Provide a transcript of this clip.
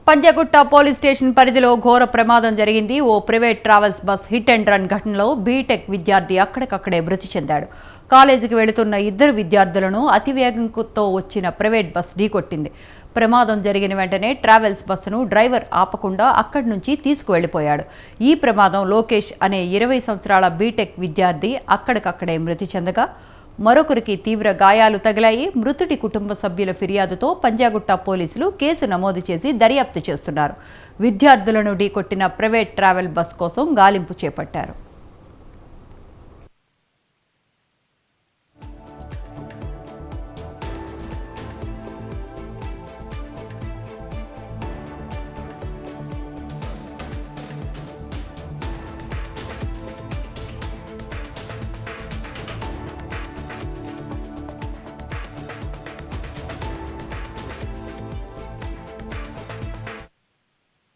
Panjagutta police station పరిధిలో ఘోర ప్రమాదం జరిగింది. ఓ private travels bus hit and run ఘటనలో బీటెక్ విద్యార్థి అక్కడికక్కడే మృతి చెందాడు. కాలేజీకి వెళుతున్న ఇద్దరు విద్యార్థులను అతివేగంతో వచ్చిన ప్రైవేట్ బస్ ఢీకొట్టింది. ప్రమాదం జరిగిన వెంటనే ట్రావెల్స్ బస్సును డ్రైవర్ ఆపకుండా అక్కడి నుంచి తీసుకువెళ్లిపోయాడు. ఈ ప్రమాదం లోకేష్ అనే 20 సంవత్సరాల బీటెక్ విద్యార్థి అక్కడికక్కడే మృతి చెందగా మరొకరికి తీవ్ర గాయాలు తగిలాయి. మృతుడి కుటుంబ సభ్యుల ఫిర్యాదుతో పంజాగుట్ట పోలీసులు కేసు నమోదు చేసి దర్యాప్తు చేస్తున్నారు. విద్యార్థులను ఢీకొట్టిన ప్రైవేట్ ట్రావెల్ బస్ కోసం గాలింపు చేపట్టారు.